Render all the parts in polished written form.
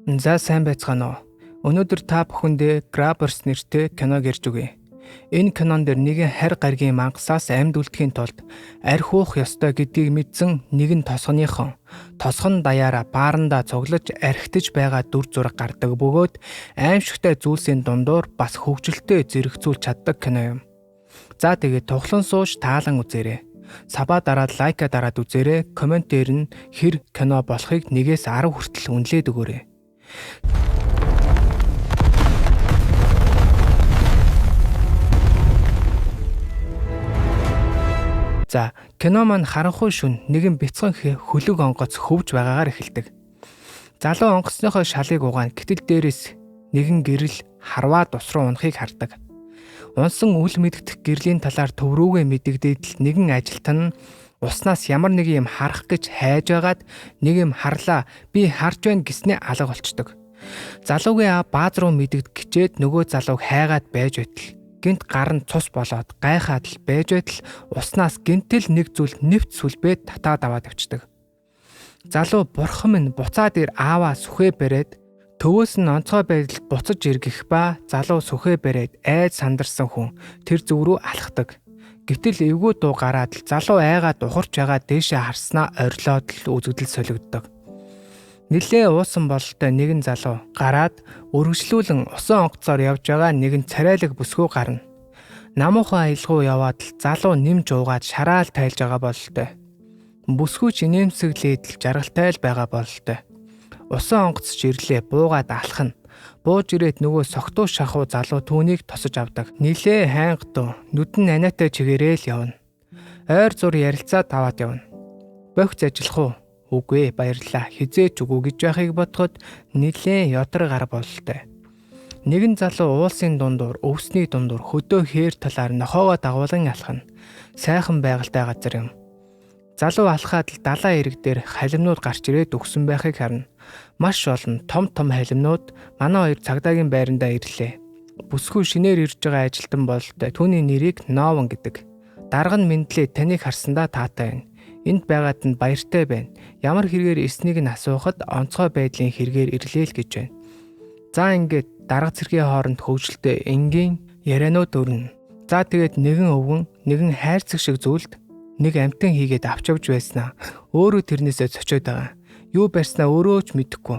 За сайн байцгаана уу. Өнөөдөр та бүхэндээ Grabbers нэртэй киног ярьж өгье. Энэ кинон дээр нэгэн харь гаригийн мангасаас амьд үлдэхийн тулд арх уух ёстой гэдгийг мэдсэн нэгэн тосгоныхон тосгон даяараа баарандаа цуглаж архитаж байгаа дүр зураг гардаг бөгөөд аимшигтай зүйлсийн дундуур бас хөгжилтэй зэрэгцүүлж чаддаг кино юм. За тэгээд тухлан сууж таалан үзээрэй. Сабаа дараад лайка дараад үзээрэй. Коммент дээр нь хэр кино болохыг 1-10 хүртэл үнэлээд өгөөрэй. За, кино маань харанхуй шөнө нэгэн бяцхан хөлөг онгоц хөвж байгаагаар эхэлдэг. Залуу онгоцныхоо шалыг угаана, гэтэл дээрээс нэгэн гэрэл харваад ус руу унахыг хардаг. Унсан үл мэддэх гэрлийн талаар төв рүүгээ мэдэгдээд л нэгэн ажилтан нь уснаас ямар нэг юм харах гэж хайж байгаад нэг юм харлаа, би харж байна гэснээ алга болчдөг. Залуугийн аав бааз руу мэдэгдэх гिचээд нөгөө залууг хайгаад байж байтал гинт гар нь цус болоод гайхаад л байж байтал уснаас гинтэл нэг зүйл нэвт сүлбээд татаад аваад явцдаг. Залуу бурхан минь буцаад ир ааваа сүхээ бариад төвөөс нь онцгой байдалд буцаж иргэх ба залуу сүхээ бариад айд сандарсан хүн тэр зүг рүү алхдаг. Гэвтэл эвгүй дуу гараад л залуу айгаад ухарч байгаа дээшээ харснаа орилоод л үзэгдэл солигддог. Нилээ уусан бололтой нэгэн залуу гараад өргөжлүүлэн усан онгоцоор явж байгаа нэгэн царайлаг бүсгүй гарна. Намуухан аялгау яваад л залуу нэмж уугаад шараал тайлж байгаа бололтой. Бүсгүй ч инээмсэглээд л жаргалтай л байгаа бололтой. Усан онгоц жирлээ буугаад алхна. Бууж ирээд нөгөө согтуу шахуу залуу түүнийг тосож авдаг. Нилээ хайнгатуу нүдэн аниатай чигээрээ л явна. Ойр зур ярилцаад аваад явна. Богц ажиллах уу? Үгүй баярлаа. Хизээч үгүй гэж яхийг бодоход нилээ ядар гар бололтой. Нэгэн залуу уулсын дундуур, өвсний дундуур хөдөө хээр талаар нохоогоо дагуулan алхана. Сайхан байгальтай газар юм. Залуу алхаад л далаа ирэг дээр халимнууд гарч ирээд өгсөн байхыг харна. Маш олон том халимнууд манай хоёр цагдаагийн байрандаа ирлээ. Бүсгүй шинээр ирж байгаа ажилтан бололтой. Түүний нэрийг Нован гэдэг. Дарга нь мэдлээ таныг харсандаа таатай байна. Энд байгаад нь баяртай байна. Ямар хэрэгээр ирснийг нь асуухад онцгой байдлын хэрэгээр ирлээ л гэж байна. За ингээд дарга цэргийн хооронд хөвгөлтэй энгийн ярианууд өрнө. За тэгээд нэгэн өвгөн нэгэн хайрцаг шиг зүйлд нэг амтан хийгээд авч явж байснаа өөрөө тэрнээсээ цочоод байгаа. Юу барьснаа өөрөө ч мэдэхгүй.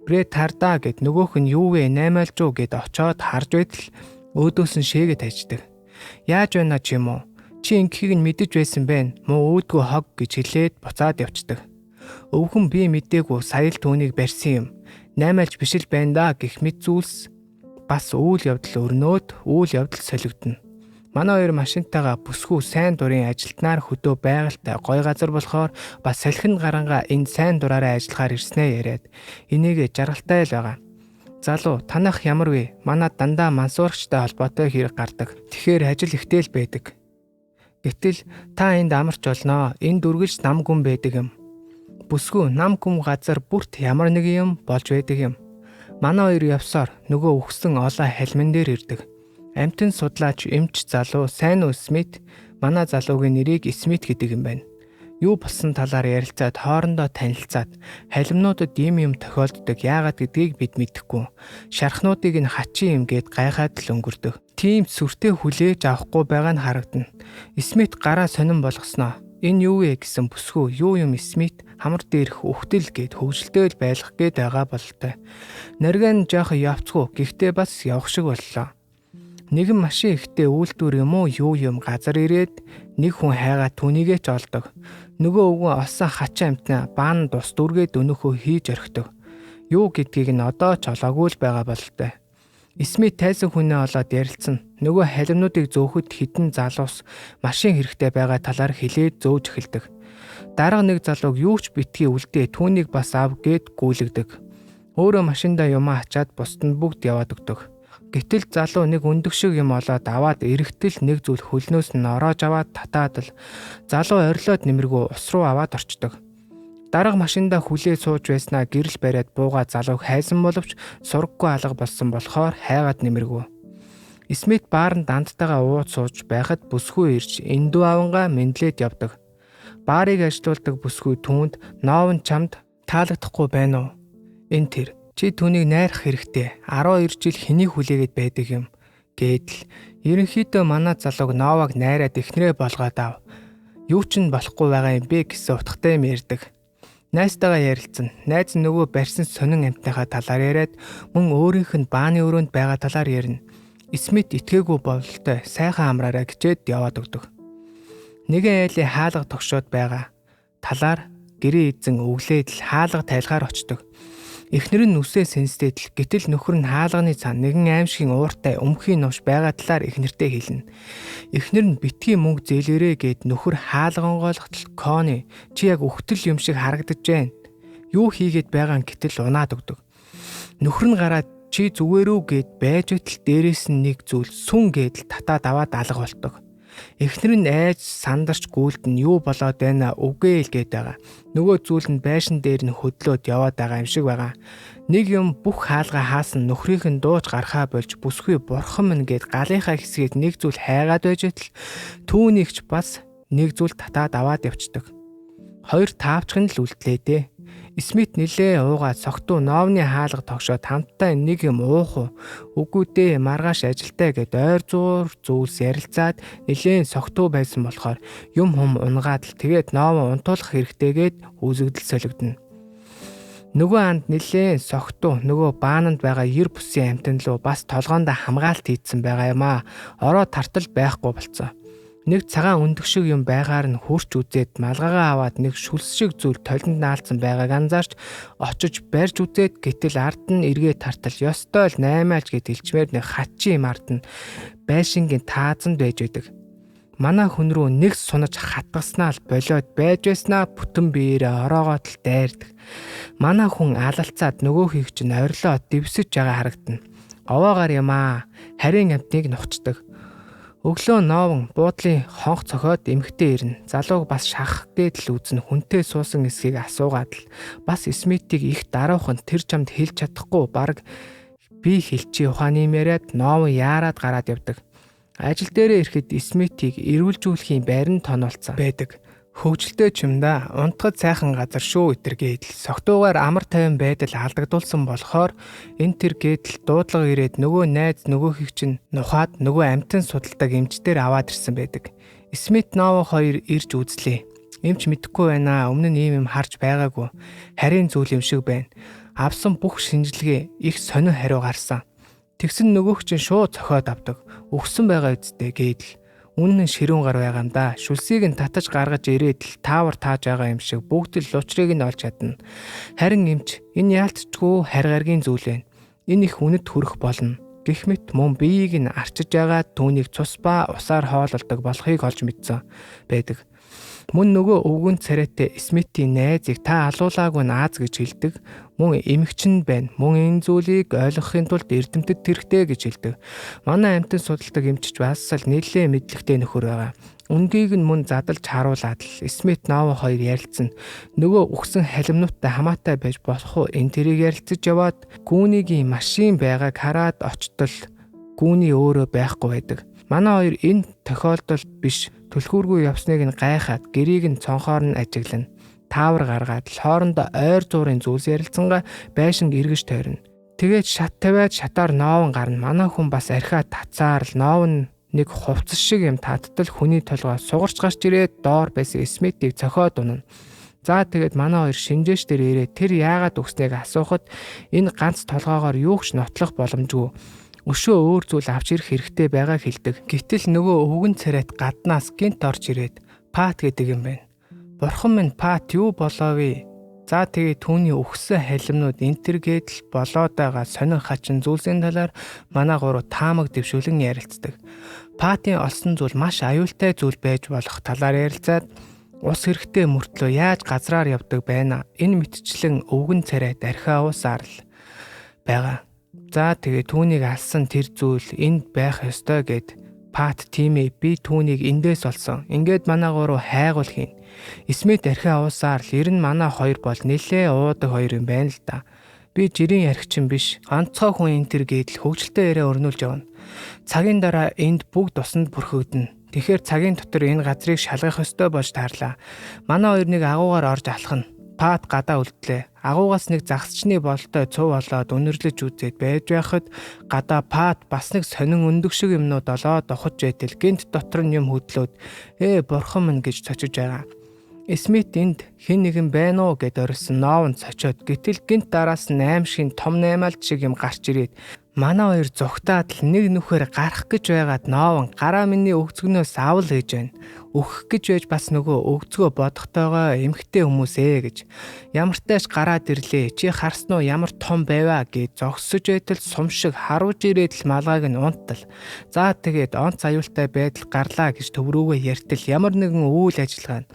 Брэд тардаа гэд нөгөөх нь юу вэ наймаалж уу гэд очоод харж байтал өөдөөс нь шээгээ тайждаг. Яаж байна ч юм уу? Чи ингэхийг нь мэдэж байсан байна. Муу үүдгүй хог гэж хэлээд буцаад явцдаг. Өвгөн би мэдээгүй сая л түүнийг барьсан юм. Наймаалж биш л байна да гэх мэт зүйлс бас үйл явдал өрнөөд үйл явдал солигдно. Манай хоёр машинтайгаа бүсгүй сайн дурын ажилтнаар хөдөө байгальтай гой газар болохоор бас салхинд гарангаа энэ сайн дураараа ажиллахаар ирснээ яриад энийг жаргалтай л байгаа. Залуу танах ямар вэ? Манай дандаа мансуурчтай холбоотой хэрэг гардаг. Тэгэхээр ажил ихтэй л байдаг. Гэтэл та энд амарч олноо. Энд үргэлж нам гүн байдаг юм. Бүсгүй нам гүн газар бүрт ямар нэг юм болж байдаг юм. Манай хоёр явсаар нөгөө өгсөн олон халмин дээр ирдэг. Амтэн судлаач эмч залуу сайн уу Смит? Манай залуугийн нэрийг Смит гэдэг юм байна. Юу болсон талаар ярилцаад хоорондоо танилцаад халимнуудад юм тохиолддог яагаад гэдгийг бид мэдэхгүй. Шархнуудыг нь хачин юм гээд гайхаад л өнгөрдөг. Тийм сүртэй хүлээж авахгүй байгаа нь харагдана. Смит гараа сонирн болгосноо. Энэ юу вэ гэсэн бүсгүй юу юм Смит хамар дээрх өвтөл гээд хөвгөлтэй л байлгах гээд байгаа бололтой. Нарган жоох явцгүй гэхдээ бас явах шиг боллоо. Нэгэн машин ихтэй үйлдвэр юм уу юу юм газар ирээд нэг хүн хайгаа түүнийгээ ч олдог. Нөгөө өвгөн олсон хачин амтнаа баан дус дүргээд өнөхөө хийж орхидог. Юу гэдгийг нь одоо ч олоогүй л байгаа бололтой. Смит тайсан хүнээ олоод ярилцсан. Нөгөө халимнуудыг зөөхөд хідэн залуус машин хэрэгтэй байгаа талаар хэлээд зөөж эхэлдэг. Дарга нэг залууг юу ч битгий үлдээ түүнийг бас ав гээд гүйлгдэг. Өөрөө машиндаа юмаа ачаад бусд нь бүгд яваад өгдөг. Гэтэл залуу нэг өндөг шиг юм олоод аваад эрэхтэл нэг зүйл хөлнөөс нь ороож аваад татаад л залуу орилоод нэмэргүй ус руу аваад орчдөг. Дарга машиндаа хүлээ сууж байснаа гэрэл бариад буугаад залууг хайсан боловч сургаггүй алга болсон болохоор хайгаад нэмэргүй. Смит баарнд андтайгаа ууд сууж байхад бүсгүй ирж эндүү авангаа мэдлээд явдаг. Баарыг ажилуулдаг бүсгүй түүнд Нован чамд таалагдахгүй байна уу? Энэ тэр Чи түүнийг найрах хэрэгтэй. 12 жил хэнийг хүлээгээд байдаг юм гэдэл. Ерөнхийдөө манай залууг Новаг найраад эхнэрээ болгоод ав. Юу ч нь болохгүй байгаа юм бэ гэсэн утгатай юм ярьдаг. Найстайгаа ярилцсан. Найз нь нөгөө барьсан сонин амьтныхаа талаар яриад мөн өөрийнх нь бааны өрөөнд байгаа талаар ярина. Смит итгээгүй бололтой сайхан амраараа гिचээд яваад өгдөг. Нэгэн айлын хаалга тогшоод байгаа талаар гэрээ эзэн өглээд л хаалга тайлгаар очдог. Эхнэр нь нүсээ сэнсдээд л гэтэл нөхөр нь хаалганы цаана нэгэн аимшигын ууртай өмхийн новш байгаа талаар эхнэртэй хэлнэ. Эхнэр нь битгий мөнгө зээлээрээ гээд нөхөр хаалгангойлготол Кони чи яг өгтөл юм шиг харагдаж байна. Юу хийгээд байгаа нь гэтэл унаад өгдөг. Нөхөр нь гараад чи зүгээр үү гээд байж байтал дээрээс нь нэг зүйл сүн гээд л татаад аваад алга болтог. Эхнэр нь айж сандарч гүйлдэн юу болоод байна үгүй л гээд байгаа. Нөгөө зүйл нь байшин дээр нь хөдлөөд яваад байгаа юм шиг байгаа. Нэг юм бүх хаалга хаасан нөхрийнх нь дууж гарахаа болж бүсгүй бурхан минь гээд галынхаа хэсгээд нэг зүйл хайгаад байж байтал түүнийгч бас нэг зүйл татаад аваад явцдаг. Хоёр таавчхан л үлдлээ дээ. Смит нилээ уугаад согтуу новны хаалга тогшоод хамтдаа нэг юм уух уу? Үгүй дээ маргааш ажилдаа гэд ойр зуур зүйлс ярилцаад нилээн согтуу байсан болохоор юм хум унгаад л тэгээд новоо унтуулах хэрэгтэйгээд үзэгдэл солигдно. Нөгөө анд нилээн согтуу нөгөө баананд байгаа 90 бүсийн амтан руу бас толгоонд хамгаалт хийдсэн байгаа юм аа. Ороо тартал байхгүй болцсон. Нэг цагаан өндөг шиг юм байгаар нь хурч үзээд малгайгаа аваад нэг шүлс шиг зүйл толинд наалцсан байгааг анзаарч очиж барьж үзээд гэтэл ард нь эргээ тартал ёстой л 8аач гэд хэлчмээр нэг хатчин юм ард нь байшингийн таазанд байж байдаг. Манай хүн рүү нэг сунаж хатгаснаа л болоод байж байснаа бүтэн биеэрээ ороогоод л дайрдаг. Манай хүн алалцаад нөгөөхийг чинь орилоо дэвсэж байгаа харагдана. Овоогоор юм аа. Харийн амтныг нухацдаг. Өглөө новон буудлын хонх цохоод эмхтэй ирнэ. Залууг бас шахах гээд л үзнэ. Хүнтэй суусан эсхийг асуугаад л бас Смитийг их даруухан тэр чамд хэлж чадахгүй баг би хэлчи ухааны яриад новон яарад гараад явдаг. Ажил дээрээ ирэхэд Смитийг эрүүлжүүлэхийн байранд тоноолцсон байдаг. Хөвгөлтэй ч юм да. Унтахад сайхан газар шүү итэргээд л согтуугаар амар тайван байдал алдагдулсан болохоор энэ төр гээд л дуудлага ирээд нөгөө найз нөгөөхийг чинь нухаад нөгөө амтан судалдаг эмчтэр аваад ирсэн байдаг. Смит Ново хоёр ирж үзлээ. Эмч мэдэхгүй байна. Өмнө нь ийм юм харж байгаагүй. Харийн зүйл юм шиг байна. Авсан бүх шинжилгээ их сонир хариу гарсан. Тэгсэн нөгөөх чинь шууд цохоод авдаг. Өгсөн байгаа үсттэй гээд л үнэн ширүүн гар байгаа юм да. Шүлсийг нь татаж гаргаж ирээд л таавар тааж байгаа юм шиг бүгд л лучрыг нь олж чадна. Харин эмч энэ яалтчгүй харгаргийн зүйл байна. Энэ их үнэт хүрэх болно. Гэх мэт мөн биеийг нь арчиж байгаа түүнийг цус ба усаар хоололдог болохыг олж мэдсэн байдаг. Мөн нөгөө өвгөн царайтай Смитийн найзыг та алуулаагүй нааз гэж хэлдэг. Мөн эмэгчин байна. Мөн энэ зүйлийг ойлгохын тулд эрдэмтэд хэрэгтэй гэж хэлдэг. Манай амтан судалдаг эмчч бас л нэлээ мэдлэгтэй нөхөр байгаа. Үнгийг нь мөн задалж харуулад л Смит Ново хоёр ярилцсан. Нөгөө үхсэн халимнуудтай хамаатай байж болох уу? Энэ тэрийг ярилцаж яваад гүүнигийн машин байгааг хараад очтол гүүний өөрөө байхгүй байдаг. Манай хоёр энэ тохиолдолд биш түлхүүргүй явсныг нь гайхаад гэрийг нь цонхоор нь ажиглана. Таавар гаргаад л хоорондоо ойр зуурын зүйлс ярилцсангаа байшинг эргэж тойрно. Тэгээд шат тавиад шатаар Новон гарна. Манай хүн бас архиа тацаар л Новон нэг хувцас шиг юм татдал хүний толгой сугарч гарч ирээд доор байсан Смитийг цохиод унана. За тэгээд манай хоёр шинжээч дээр ирээд тэр яагаад өгснэг асуухад энэ ганц толгоогоор юу ч нотлох боломжгүй. Өшөө өөр зүйл авч ирэх хэрэгтэй байгааг хэлдэг. Гэтэл нөгөө өвгөн царайт гаднаас гинт орж ирээд Пат гэдэг юм байна. Бурхан минь Пат юу болоо вэ? За тэгээд түүний өгсөн халимнууд энтергээд л болоод байгаа сонин хачин зүйлсийн талаар манай гурав таамаг дэвшүүлэн ярилцдаг. Патын олсон зүйл маш аюултай зүйл байж болох талаар ярилцаад ус хэрэгтэй мөртлөө яаж газраар явдаг байна. Энэ мэтчлэн өвгөн царайт архиа уусаар л байгаа. За тэгээ түүнийг алсан тэр зүйл энд байх ёстой гэд Пат тимээ би түүнийг эндээс олсон. Ингээд манай гурав хайгуул хийн. Смит архиа уусаар л ер нь манай хоёр бол нэлээ уудаг хоёр юм байна л да. Би жирийн архичин биш. Ганцхан хүн энэ төр гээд л хөвгөлтэй яриа өрнүүлж явна. Цагийн дараа энд бүгд усанд бүрхэгдэнэ. Тэгэхээр цагийн дотор энэ газрыг шалгах ёстой болж таарлаа. Манай хоёр нэг агуугаар орж алхна. Пат гадаа үлдлээ. Агуугаас нэг загсчны болтой цув олоод үнэрлэж үзээд байж байхад гадаа Пат бас нэг сонин өндөг шиг юмнууд олоод ухаж байтал гинт дотор нь юм хөдлөөд бурхан минь гэж цочиж байгаа. Смит энд хэн нэгэн байна уу гэд орилсон Ноавд цочоод гэтэл гинт дараас нь аимшигын том наймаалт шиг юм гарч ирээд манай хоёр зүгтаад л нэг нүхээр гарах гэж байгаад Ноав гараа миний өгцгнөөс авал хийж байна. Өгөх гэж байж бас нөгөө өгцгөө бодохтойгоо эмхтэй хүмүүсээ гэж. Ямартайч гараад ирлээ. Чи харсан уу ямар том байваа гэж зогсож байтал сум шиг харуулж ирээд л малгайг нь унттал. За тэгээд онц аюултай байдал гарлаа гэж төв рүүгээ ярьтал ямар нэгэн үйл ажиллагаа нь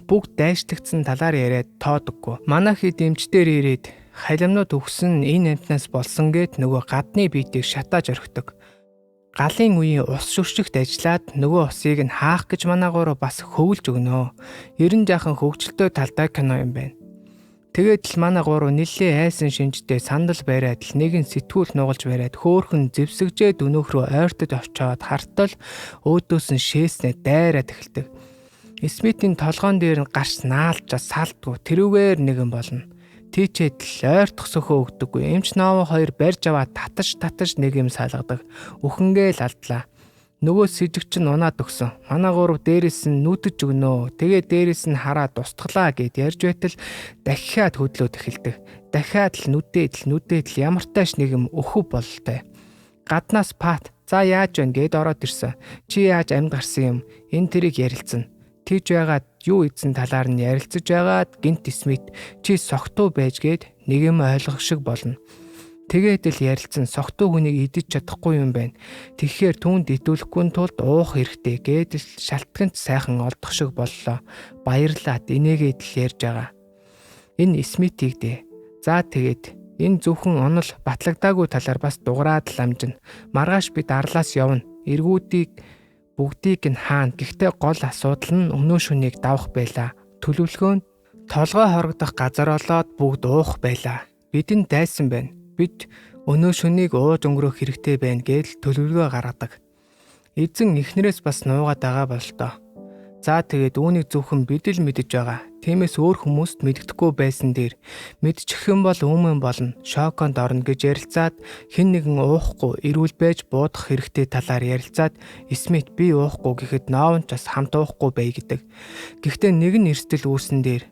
бүгд дайшлагдсан талаар яриад тоодоггүй. Манайх дэмждээр ирээд халимнууд өгсөн энэ амтнаас болсон гэд нөгөө гадны биетийг шатааж орхидог. Галын үеийн ус шүршигт ажиллаад нөгөө усыг нь хаах гэж манайгаараа бас хөвлж өгнө. Ерэн жаахан хөвгчлөлтөө талтай кино юм байна. Тэгээд л манай гурав нэлээ айсан шинжтэй сандал бариад л нэгэн сэтгүүл нугалж бариад хөөхөн зэвсэгжээд өнөөх рүү ойртод очиод хартал өөдөөс нь шээснэ дайраад эхэлдэг. Смитийн толгоон дээр нь гарч наалж салдгүй тэрүүгээр нэгэн болно. Тийчээд л ойртох сөхөө өгдөггүй. Эмч Ноав хоёр барьж аваад татаж нэг юм салгадаг. Үхэнгээл алдлаа. Нөгөө сэжигч нь унаад өгсөн. Манай гурав дээрээс нь нүдэж өгнөө. Тэгээ дээрээс нь хараад устглаа гэд ярьж байтал дахиад хөдлөөд эхэлдэг. Дахиад л нүдээд л ямартайш нэг юм өхөв бололтой. Гаднаас Пат за яаж вэ гэд ороод ирсэн. Чи яаж амьд гарсан юм? Энэ тэрийг ярилцсан. Тийж байгаад юу ийдсэн талаар нь ярилцаж байгаад гинт Смит чи согтуу байж гээд нэг юм ойлгох шиг болно. Тэгээд л ярилцсан согтуу хүнийг идэж чадахгүй юм байна. Тэгэхээр түүнд итүүлэхгүй тулд уух хэрэгтэй гээд л шалтгаанч сайхан олдох шиг боллоо. Баярлаад инээгээд л ярьж байгаа. Энэ Смитийг дээ. За тэгээд энэ зөвхөн онол батлагдаагүй талаар бас дуграад л амжина. Маргааш бид арлаас явна. Эргүүдийг бүгдийг нь хаана. Гэхдээ гол асуудал нь өнөө шөнийг давах байлаа. Төлөвлөгөө нь толгой хорогдох газар олоод бүгд уух байлаа. Бидэнд дайсан байна. Бид өнөө шөнийг ууж өнгөрөх хэрэгтэй байна гэж төлөвлөгөө гаргадаг. Эзэн эхнэрээс бас нуугаад байгаа болтоо. За тэгээд үүнийг зөвхөн бид л мэдэж байгаа. Тиймээс өөр хүмүүст мэддэхгүй байсан дээр мэдчих юм бол өмнө болно. Шоконд орно гэж ярилцаад хэн нэгэн уухгүй эрүүл байж буудах хэрэгтэй талаар ярилцаад Смит би уухгүй гэхэд Ноав ч бас хамт уухгүй бай гэдэг. Гэхдээ нэг нь эрсдэл үүсэн дээр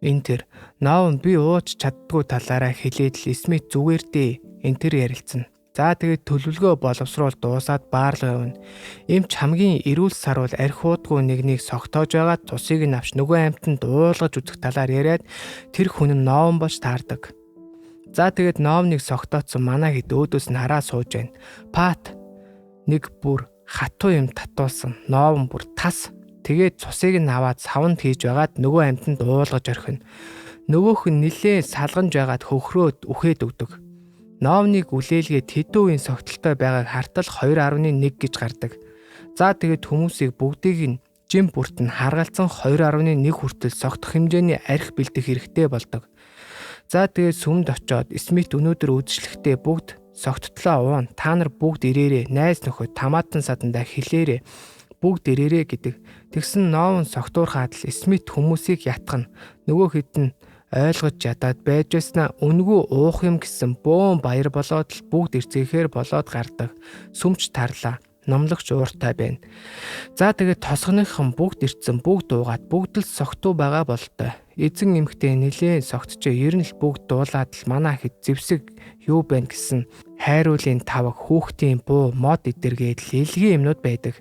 энэ тэр Ноав би ууж чаддгүй талаараа хэлээд л Смит зүгээр дээ энэ тэр ярилцсан. За тэгээд төлөвлөгөө боловсруул дуусаад баарлал явна. Эмч хамгийн эрүүл сарвал архи уудгүй нэгнийг согтоож байгаад тусыг нь авч нөгөө амьтанд уулгаж үзэх талаар яриад тэр хүн нь Ноав болж таардаг. За тэгээд Ноавныг согтооцсон манай хэд өөдөөс нь хараа сууж байна. Пат нэг бүр хатуу юм татуулсан. Ноав бүр тас. Тэгээд цусыг нь аваад савнд хийж байгаад нөгөө амьтанд уулгаж орхино. Нөгөөх нь нилээ салганж байгаад хөхрөөд үхээд өгдөг. Ноавныг үлээлгээд хэдэн үеийн согтолтой байгааг хартал 2.1 гэж гардаг. За тэгээд хүмүүсийг бүгдийг нь жим бүрт нь харгалзан 2.1 хүртэл согтох хэмжээний архи бэлдэх хэрэгтэй болдог. За тэгээд сүмд очиод Смит өнөөдөр үдшилтэхдээ бүгд согттлоо уун. Та нар бүгд ирээрээ. Найз нөхөд тамаатан садандаа хэлээрээ. Бүгд ирээрээ гэдэг. Тэгсэн Ноав согтуурхаад л Смит хүмүүсийг ятгана. Нөгөө хэд нь ойлгож ядаад байж байснаа үнгүй уух юм гэсэн бөөн баяр болоод л бүгд ирцгээхээр болоод гардаг. Сүмч тарлаа. Номлогч ууртай байна. За тэгээд тосгоныхан бүгд ирцэн бүгд уугаад бүгд л согтуу байгаа болтой. Эзэн эмхтэй нилээн согтчээ ер нь л бүгд дуулаад л манай хэд зэвсэг юу байна гэсэн хайруулын тавг хүүхдийн буу мод идэргээд л илгийн юмнууд байдаг.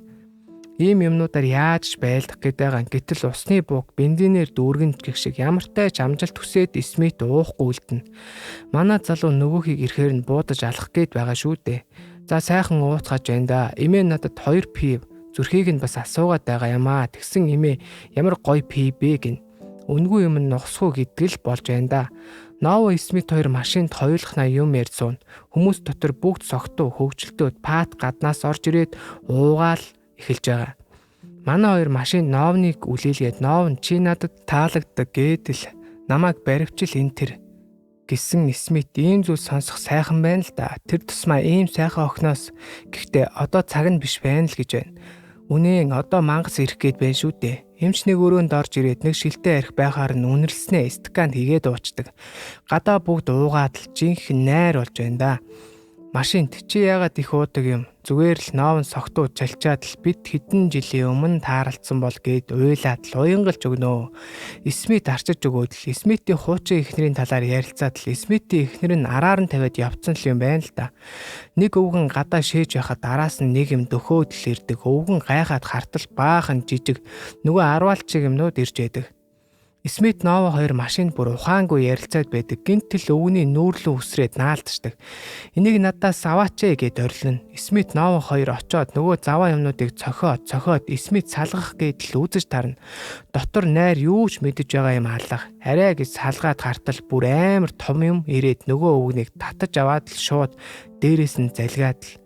Ийм юмнуудаар яаж байлдах гэдэг гэтэл усны бууг бензинээр дүүргэнж гэх шиг ямартай ч амжилт хүсээд Смит уухгүй үлдэнэ. Манай залуу нөгөөхийг ирэхээр нь буудаж алах гээд байгаа шүү дээ. За сайхан ууцгаж байна да. Эмээ надад 2 пив зүрхийг нь бас асуугаад байгаа юм аа. Тэгсэн эмээ ямар гоё пив бэ гин. Үнгүй юм нухсгүй гэдгэл болж байна да. Ноав Смит хоёр машинд хоёулахнаа юм ярьсан. Хүмүүс дотор бүгд согтуу хөвгчлөлтөд Пат гаднаас орж ирээд уугаал эхэлж байгаа. Манай хоёр машин Ноавныг үлээлгээд Ноав чи надад таалагддаг гэдэл намайг баривчил энэ тэр гэсэн Смит ийм зүйл сонсох сайхан байна л да. Тэр тусмаа ийм сайхан охиноос гэхдээ одоо цаг нь биш байна л гэж байна. Үнэн одоо мангас ирэх гээд байна шүү дээ. Эмч нэг өрөөнд орж ирээд нэг шилтэй арх байхаар нь үнэрлснээ скан хийгээд уучдаг. Гадаа бүгд уугаад л жинхэнэ найр болж байна да. Машинт чи яагаад их уудаг юм? Зүгээр л ноовн согтуу чалчаад л бид хэдэн жилийн өмнө тааралцсан бол гээд уйлаад л уянгалж өгнөө. Смит арчиж өгөөд л Смитийн хуучин эхнэрийн талаар ярилцаад л Смитийн эхнэр нь араар нь тавиад явцсан л юм байна л да. Нэг өвгөн гадаа шээж байхад араас нь нэг юм дөхөөд л ирдэг. Өвгөн гайхаад хартал баахан жижиг нөгөө арвалчиг юмнууд ирж байдаг. Смит Нова хоёр машинд бүр ухаангүй ярилцаад байдаг. Гинтэл өвгөний нүүрлэн үсрээд наалдчихдаг. Энийг надаас аваач гэд орилно. Смит Нова хоёр очоод нөгөө заваа юмнуудыг цохиод Смит салгах гээд л үзэж тарна. Дотор найр юу ч мэдэж байгаа юм алга. Арай гэж салгаад хартал бүр амар том юм ирээд нөгөө өвгнийг татаж аваад л шууд дээрээс нь залгаад л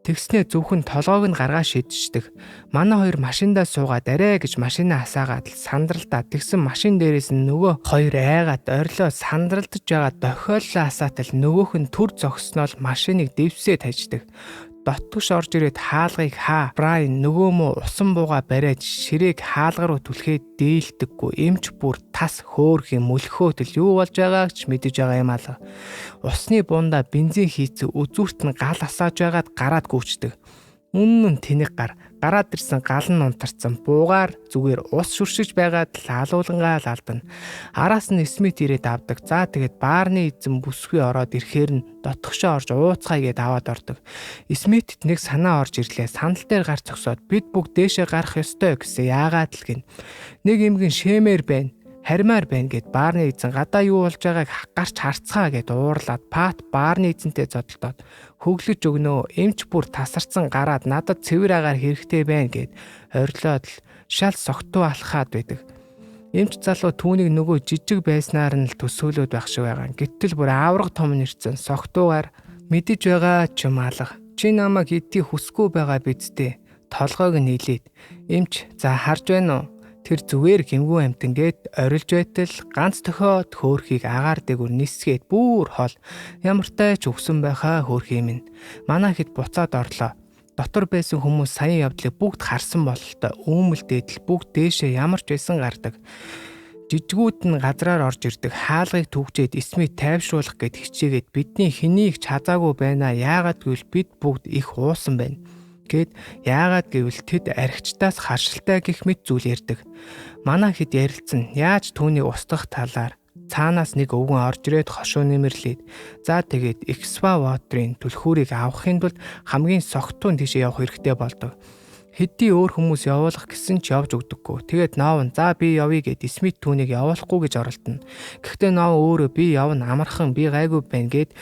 тэгснээ зөвхөн толгойг нь гаргаа шидчихдэг. Манай хоёр машиндаа суугаад арай гэж машинаа хасаагаад л сандралтаа тэгсэн машин дээрээс нь нөгөө хоёр айгаад орилоо сандралдаж байгаа дохиоллоо хасаатал нөгөөх нь түр зогсноо л машиныг дэвсээ таждаг. Дотгош орж ирээд хаалгыг Брайан нөгөө муу усан бууга бариад ширээг хаалга руу түлхээд дээлдэггүй. Эмч бүр тас хөөрх юм мөлхөөтөл юу болж байгааг ч мэдэж байгаа юм алга. Усны буундаа бензин хийцэн үзүүрт нь гал асааж байгаад гараад гүйчдэг. Үнэн тэнэг гараад ирсэн гал нь унтарсан буугаар зүгээр ус шүршиж байгаад л алуулангаа л алдана. Араас нь Смит ирээд авдаг. За тэгээд баарны эзэн бүсгүй ороод ирэхээр нь дотгошоо орж ууцгай гээд аваад ордог. Смитэд нэг санаа орж ирлээ. Сандал дээр гар зогсоод бид бүгд дээшээ гарах ёстой гэсэн яагаад л гин. Нэг эмгэн шэмээр байна. Хармаар байна гэд баарны эзэн гадаа юу болж байгааг гарч харцгаа гэд уурлаад Пат баарны эзэнтэй зодтолдоод хөглөж өгнөө. Эмч бүр тасарсан гараад надад цэвэр агаар хэрэгтэй байна гэд орилоод л шал согтуу алхаад байдаг. Эмч залуу түүнийг нөгөө жижиг байснаар нь л төсөөлөд байх шиг байгаа. Гэтэл бүр аавраг том нэрцэн согтуугаар мэдэж байгаа ч юм алга. Чи намайг идэх хүсгүй байгаа бидтэй. Толгойг нь нийлээд эмч за харж байна уу? Тэр зүгээр гэмгүй амтан гээд орилж байтал ганц тохиод хөөрхийг агаар дээгүр нисгээд бүр хол ямартай ч өгсөн байхаа хөөрх юм ин. Манай хэд буцаад орлоо. Дотор байсан хүмүүс саяын явдлыг бүгд харсан бололтой үүмэлдээд л бүгд дээшээ ямар ч байсан гардаг. Жижигүүд нь газраар орж ирдэг. Хаалгыг түгжээд Смит тайвшруулах гэд хичээгээд бидний хэнийг ч хазаагүй байна. Яагаад гэвэл бид бүгд их уусан байна. Гэт яагаад гэвэл тэд архичтаас харшилтай гэх мэт зүйл ярьдаг. Манай хэд ярилцсан. Яаж түүнийг устгах талаар цаанаас нэг өвгөн орж ирээд хошуу нэмэрлээд за тэгээд экскаваторын түлхүүрийг авахын тулд хамгийн согтуун тийшээ явах хэрэгтэй болдог. Хэдий өөр хүмүүс явуулах гэсэн ч явж өгдөггүй. Тэгээд Ноов за би явъя гэд Смит түүнийг явуулахгүй гэж оролдоно. Гэхдээ Ноов өөрөө би явна амархан би гайгүй байна гэд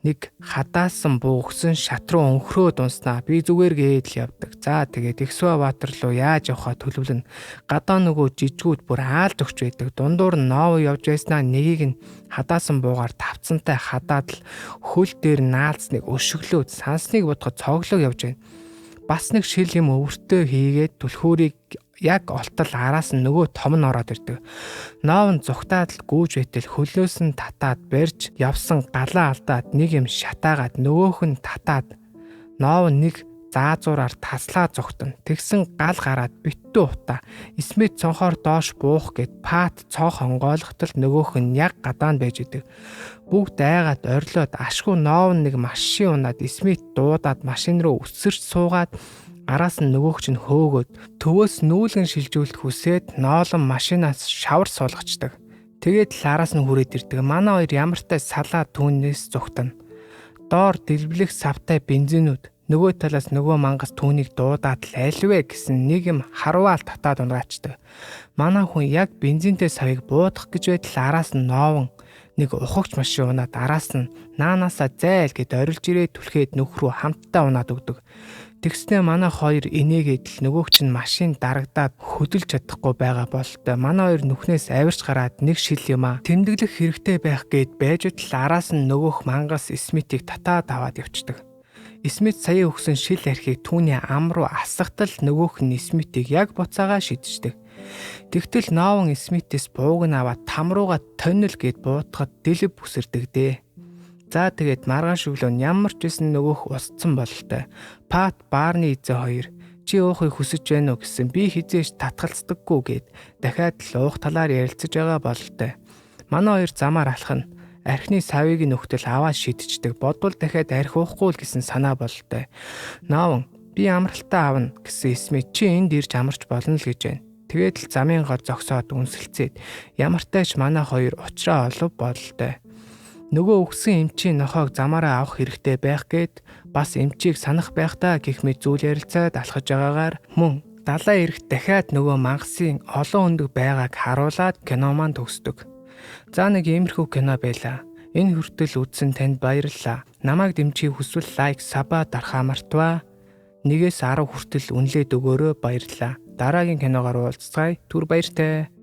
нэг хадаасан буугсан шат руу өнхрөөд унснаа. Би зүгээр гээд л явдаг. За тэгээд экскаватор руу яаж явахаа төлөвлөнө. Гадаа нөгөө жижигүүд бүр аалж өгч байдаг. Дундуур нь Ноов явж байснаа нэгийг нь хадаасан буугаар тавцантай хадаад л хөл дээр наалцныг өшөглөөд сансныг бодоход цоглоо явж байна. Бас нэг шил юм өвөртөө хийгээд түлхүүрийг яг олтол араас нь нөгөө том нь ороод ирдэг. Ноов нь зүгтаад л гүүж байтал хөлөөс нь татаад барьж явсан галаа алдаад нэг юм шатаагаад нөгөөх нь татаад Ноов нэг заазуураар таслаа зүгтэн. Тэгсэн гал гараад битүү утаа. Смит цонхоор доош буух гэд Пат цонх онгойлготол нөгөөх нь яг гадаа нь байж идэг. Бүгд айгаад орилоод ашгүй Ноов нэг машин унаад Смит дуудаад машин руу өсөрч суугаад араас нь нөгөөгч нь хөөгөөд төвөөс нүүлгэн шилжүүлэх хүсээд ноолон машинаас шавар суулгачдаг. Тэгээд л араас нь хүрээд ирдэг. Манай хоёр ямартай салаа түүнээс зүгтэн. Доор дэлбэлэх савтай бензинүүд нөгөө талаас нөгөө мангас түүнийг дуудаад л альвэ гэсэн нэг юм харваал татаад унгаачдаг. Манай хүн яг бензинтэй савыг буудах гэж байтал араас нь Ноовн нэг ухагч машин унаад араас нь наанаасаа зайл гэд орилж ирээд түлхээд нөхрөө хамтдаа унаад өгдөг. Тэгснэ манай хоёр инээгээд л нөгөөч нь машин дарагдаад хөдөлж чадахгүй байгаа болтой. Манай хоёр нүхнээс авирч гараад нэг шил юмаа тэмдэглэх хэрэгтэй байх гээд байж л араас нь нөгөөх мангас Смитийг татаад аваад явцдаг. Смит сая өгсөн шил архийг түүний ам руу асгатал нөгөөх нь Смитийг яг буцаагаа шидчихдэг. Тэгтэл Ноовн Смитээс бууг нь аваад там руугаа тонил гэд буутахад дэлб бүсэрдэг дээ. За тэгээд маргааш өглөө ямар ч байсан нөгөөх устсан бололтой. Пат баарны эзэн хоёр чи уухыг хүсэж байна уу гэсэн би хизээш татгалцдаггүй гэд дахиад л уух талаар ярилцаж байгаа бололтой. Манай хоёр замаар алхах нь архины савыг нөхтөл аваад шидчихдэг. Бодвол дахиад архи уухгүй л гэсэн санаа бололтой. Нааван би амралтаа авна гэсэн эсмээ чи энд ирж амарч болно л гэж байна. Тэгээд л замын гол зогсоод үнсэлцээд ямартайч манай хоёр уучраа олов бололтой. Нөгөө өгсөн эмчийн нохоог замаараа авах хэрэгтэй байх гээд бас эмчийг санах байх та гэх мэт зүйл ярилцаад алхаж байгаагаар мөн далайн эрэгт дахиад нөгөө мангасын олон өндөг байгааг харуулад кино маань төгсдөг. За нэг иймэрхүү кино байлаа. Энэ хүртэл үзсэн танд баярлалаа. Намайг дэмжихийг хүсвэл лайк, саба дарахаа мартваа. 1-10 хүртэл үнэлээд өгөөрэй баярлалаа. Дараагийн киногоор уулзцай. Түр баяртай.